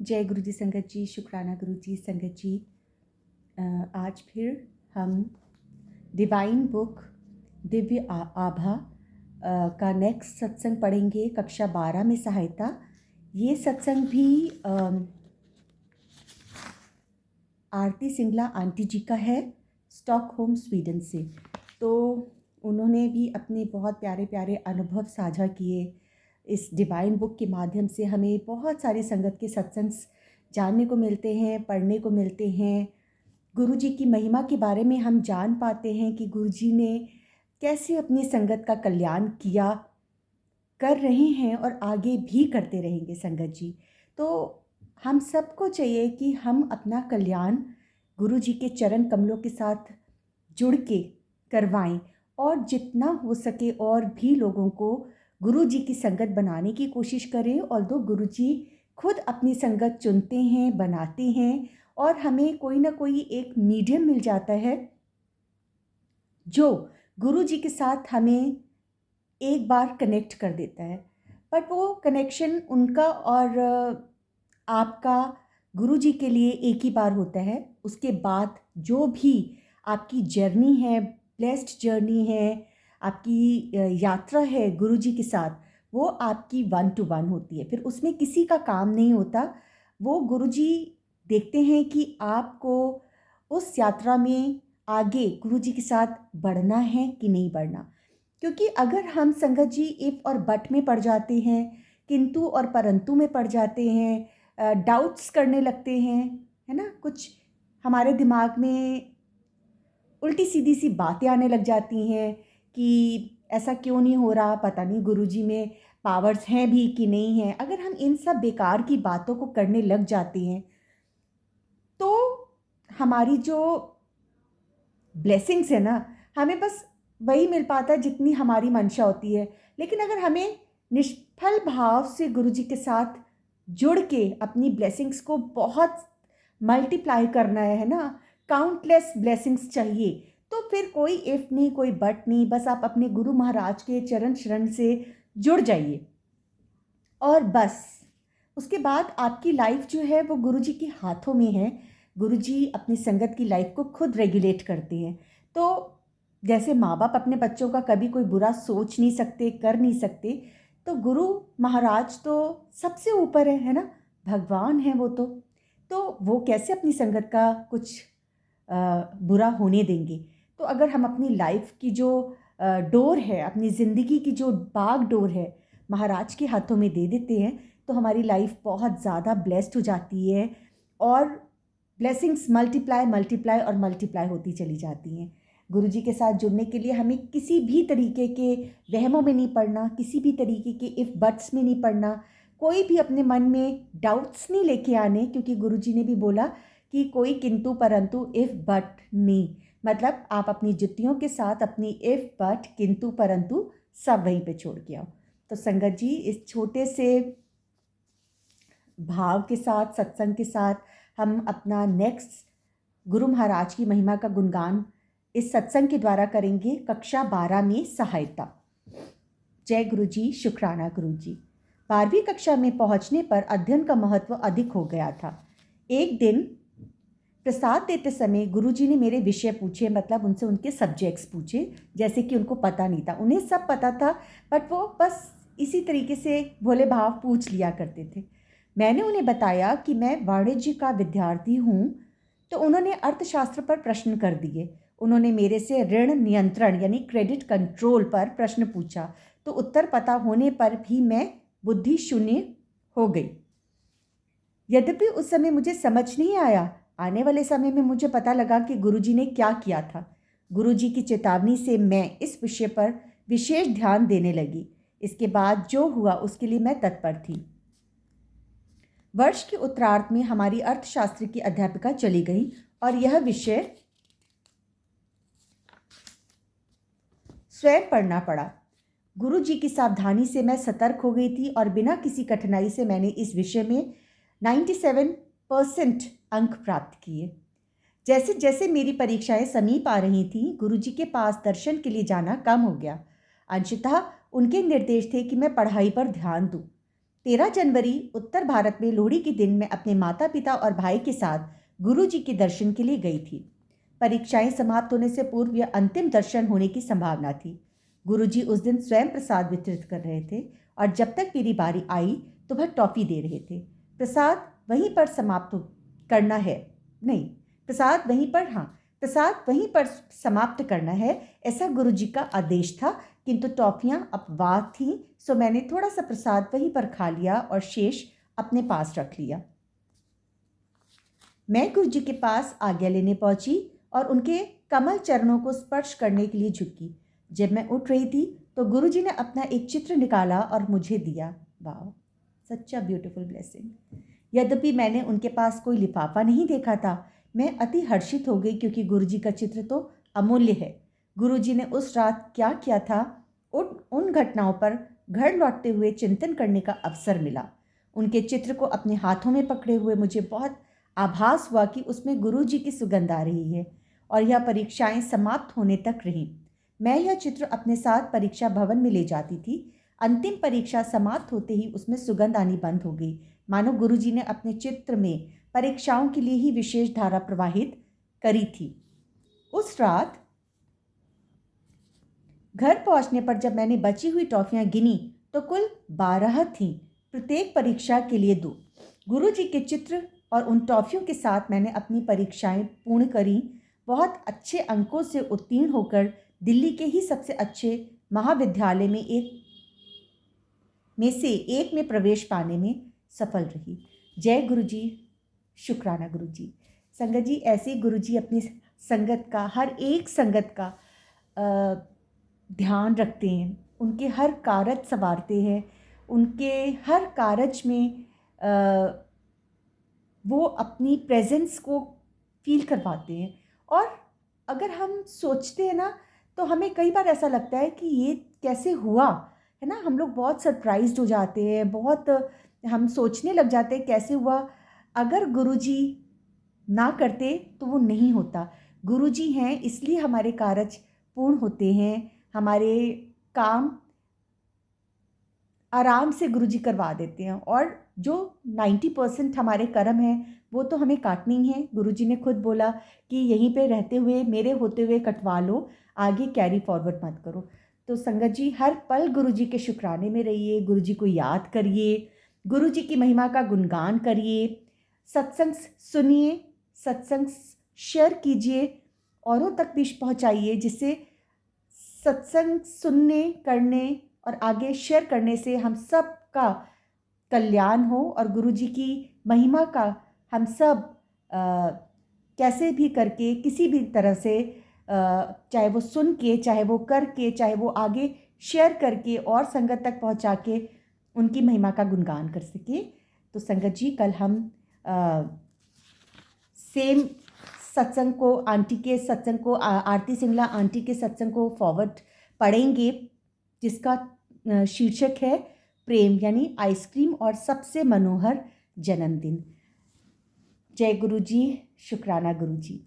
जय गुरु जी संगत जी, शुक्राना गुरु जी संगत जी। आज फिर हम डिवाइन बुक दिव्य आभा का नेक्स्ट सत्संग पढ़ेंगे, कक्षा 12 में सहायता। ये सत्संग भी आरती सिंगला आंटी जी का है, स्टॉकहोम स्वीडन से। तो उन्होंने भी अपने बहुत प्यारे प्यारे अनुभव साझा किए। इस डिवाइन बुक के माध्यम से हमें बहुत सारे संगत के सत्संग जानने को मिलते हैं, पढ़ने को मिलते हैं। गुरु जी की महिमा के बारे में हम जान पाते हैं कि गुरु जी ने कैसे अपनी संगत का कल्याण किया, कर रहे हैं और आगे भी करते रहेंगे संगत जी। तो हम सबको चाहिए कि हम अपना कल्याण गुरु जी के चरण कमलों के साथ जुड़ के करवाएं और जितना हो सके और भी लोगों को गुरु जी की संगत बनाने की कोशिश करें। और दो गुरु जी खुद अपनी संगत चुनते हैं, बनाते हैं और हमें कोई ना कोई एक मीडियम मिल जाता है जो गुरु जी के साथ हमें एक बार कनेक्ट कर देता है। बट वो कनेक्शन उनका और आपका गुरु जी के लिए एक ही बार होता है। उसके बाद जो भी आपकी जर्नी है, ब्लेस्ड जर्नी है, आपकी यात्रा है गुरु जी के साथ, वो आपकी 1 to 1 होती है। फिर उसमें किसी का काम नहीं होता। वो गुरु जी देखते हैं कि आपको उस यात्रा में आगे गुरु जी के साथ बढ़ना है कि नहीं बढ़ना। क्योंकि अगर हम संगत जी इफ़ और बट में पड़ जाते हैं, किंतु और परंतु में पड़ जाते हैं, डाउट्स करने लगते हैं, है ना, कुछ हमारे दिमाग में उल्टी सीधी सी बातें आने लग जाती हैं कि ऐसा क्यों नहीं हो रहा, पता नहीं गुरुजी में पावर्स हैं भी कि नहीं हैं। अगर हम इन सब बेकार की बातों को करने लग जाते हैं तो हमारी जो ब्लेसिंग्स है ना, हमें बस वही मिल पाता है जितनी हमारी मंशा होती है। लेकिन अगर हमें निष्फल भाव से गुरुजी के साथ जुड़ के अपनी ब्लेसिंग्स को बहुत मल्टीप्लाई करना है ना, काउंटलेस ब्लेसिंग्स चाहिए, तो फिर कोई इफ़ नहीं, कोई बट नहीं, बस आप अपने गुरु महाराज के चरण शरण से जुड़ जाइए और बस उसके बाद आपकी लाइफ जो है वो गुरुजी के हाथों में है। गुरुजी अपनी संगत की लाइफ को खुद रेगुलेट करते हैं। तो जैसे माँ बाप अपने बच्चों का कभी कोई बुरा सोच नहीं सकते, कर नहीं सकते, तो गुरु महाराज तो सबसे ऊपर है ना, भगवान है वो। तो वो कैसे अपनी संगत का कुछ बुरा होने देंगे। तो अगर हम अपनी लाइफ की जो डोर है, अपनी ज़िंदगी की जो बाग डोर है, महाराज के हाथों में दे देते हैं तो हमारी लाइफ बहुत ज़्यादा ब्लेस्ड हो जाती है और ब्लेसिंग्स मल्टीप्लाई मल्टीप्लाई और मल्टीप्लाई होती चली जाती हैं। गुरु जी के साथ जुड़ने के लिए हमें किसी भी तरीके के वहमों में नहीं पड़ना, किसी भी तरीके के इफ़ बट्स में नहीं पड़ना, कोई भी अपने मन में डाउट्स नहीं लेके आने, क्योंकि गुरु जी ने भी बोला कि कोई किंतु परंतु इफ़ बट नहीं। मतलब आप अपनी जुत्तियों के साथ अपनी इफ़ बट किंतु परंतु सब वहीं पे छोड़ के आओ। तो संगत जी, इस छोटे से भाव के साथ, सत्संग के साथ हम अपना नेक्स्ट गुरु महाराज की महिमा का गुणगान इस सत्संग के द्वारा करेंगे, कक्षा 12 में सहायता। जय गुरु जी, शुक्राना गुरु जी। 12वीं कक्षा में पहुंचने पर अध्ययन का महत्व अधिक हो गया था। एक दिन प्रसाद देते समय गुरुजी ने मेरे विषय पूछे, मतलब उनसे उनके सब्जेक्ट्स पूछे, जैसे कि उनको पता नहीं था। उन्हें सब पता था, बट वो बस इसी तरीके से भोले भाव पूछ लिया करते थे। मैंने उन्हें बताया कि मैं वाणिज्य का विद्यार्थी हूँ, तो उन्होंने अर्थशास्त्र पर प्रश्न कर दिए। उन्होंने मेरे से ऋण नियंत्रण यानी क्रेडिट कंट्रोल पर प्रश्न पूछा, तो उत्तर पता होने पर भी मैं बुद्धि शून्य हो गई। यद्यपि उस समय मुझे समझ नहीं आया, आने वाले समय में मुझे पता लगा कि गुरुजी ने क्या किया था। गुरुजी की चेतावनी से मैं इस विषय पर विशेष ध्यान देने लगी। इसके बाद जो हुआ उसके लिए मैं तत्पर थी। वर्ष के उत्तरार्ध में हमारी अर्थशास्त्र की अध्यापिका चली गई और यह विषय स्वयं पढ़ना पड़ा। गुरुजी की सावधानी से मैं सतर्क हो गई थी और बिना किसी कठिनाई से मैंने इस विषय में 97% अंक प्राप्त किए। जैसे जैसे मेरी परीक्षाएं समीप आ रही थीं, गुरुजी के पास दर्शन के लिए जाना कम हो गया। अंशतः उनके निर्देश थे कि मैं पढ़ाई पर ध्यान दूं। 13 जनवरी उत्तर भारत में लोहड़ी के दिन मैं अपने माता पिता और भाई के साथ गुरुजी के दर्शन के लिए गई थी। परीक्षाएं समाप्त होने से पूर्व यह अंतिम दर्शन होने की संभावना थी। गुरुजी उस दिन स्वयं प्रसाद वितरित कर रहे थे और जब तक मेरी बारी आई तो वह टॉफ़ी दे रहे थे। प्रसाद वहीं पर समाप्त करना है नहीं प्रसाद वहीं पर समाप्त करना है, ऐसा गुरुजी का आदेश था। किंतु टॉफ़ियाँ अपवाद थीं, सो मैंने थोड़ा सा प्रसाद वहीं पर खा लिया और शेष अपने पास रख लिया। मैं गुरुजी के पास आज्ञा लेने पहुंची और उनके कमल चरणों को स्पर्श करने के लिए झुकी। जब मैं उठ रही थी तो गुरुजी ने अपना एक चित्र निकाला और मुझे दिया। वाह, सच्चा ब्यूटीफुल ब्लेसिंग। यद्यपि मैंने उनके पास कोई लिफाफा नहीं देखा था, मैं अति हर्षित हो गई क्योंकि गुरुजी का चित्र तो अमूल्य है। गुरुजी ने उस रात क्या किया था, उन घटनाओं पर घर लौटते हुए चिंतन करने का अवसर मिला। उनके चित्र को अपने हाथों में पकड़े हुए मुझे बहुत आभास हुआ कि उसमें गुरुजी की सुगंध आ रही है और यह परीक्षाएं समाप्त होने तक रहीं। मैं यह चित्र अपने साथ परीक्षा भवन में ले जाती थी। अंतिम परीक्षा समाप्त होते ही उसमें सुगंध आनी बंद हो गई, मानो गुरुजी ने अपने चित्र में परीक्षाओं के लिए ही विशेष धारा प्रवाहित करी थी। उस रात घर पहुंचने पर जब मैंने बची हुई टॉफियां गिनी तो कुल 12 थीं, प्रत्येक परीक्षा के लिए 2। गुरुजी के चित्र और उन टॉफियों के साथ मैंने अपनी परीक्षाएं पूर्ण करी। बहुत अच्छे अंकों से उत्तीर्ण होकर दिल्ली के ही सबसे अच्छे महाविद्यालय में से एक में प्रवेश पाने में सफल रही। जय गुरुजी, शुक्राना गुरुजी। संगत जी, ऐसे गुरुजी अपनी संगत का, हर एक संगत का ध्यान रखते हैं, उनके हर कारज संवारते हैं, उनके हर कारज में वो अपनी प्रेजेंस को फील करवाते हैं। और अगर हम सोचते हैं ना तो हमें कई बार ऐसा लगता है कि ये कैसे हुआ, है ना। हम लोग बहुत सरप्राइज्ड हो जाते हैं, बहुत हम सोचने लग जाते हैं कैसे हुआ। अगर गुरुजी ना करते तो वो नहीं होता। गुरुजी हैं इसलिए हमारे कार्य पूर्ण होते हैं, हमारे काम आराम से गुरुजी करवा देते हैं। और जो 90% हमारे कर्म हैं वो तो हमें काटनी ही है। गुरुजी ने खुद बोला कि यहीं पे रहते हुए, मेरे होते हुए कटवा लो, आगे कैरी फॉरवर्ड मत करो। तो संगत जी, हर पल गुरुजी के शुक्राने में रहिए, गुरुजी को याद करिए, गुरुजी की महिमा का गुणगान करिए, सत्संग सुनिए, सत्संग शेयर कीजिए, औरों तक भी पहुंचाइए, जिससे सत्संग सुनने, करने और आगे शेयर करने से हम सब का कल्याण हो और गुरुजी की महिमा का हम सब कैसे भी करके, किसी भी तरह से, चाहे वो सुन के, चाहे वो करके, चाहे वो आगे शेयर करके और संगत तक पहुंचा के उनकी महिमा का गुणगान कर सके। तो संगत जी, कल हम सेम सत्संग को, आंटी के सत्संग को, आरती सिंगला आंटी के सत्संग को फॉरवर्ड पढ़ेंगे, जिसका शीर्षक है प्रेम, यानी आइसक्रीम और सबसे मनोहर जन्मदिन। जय गुरु जी, शुक्राना गुरु जी।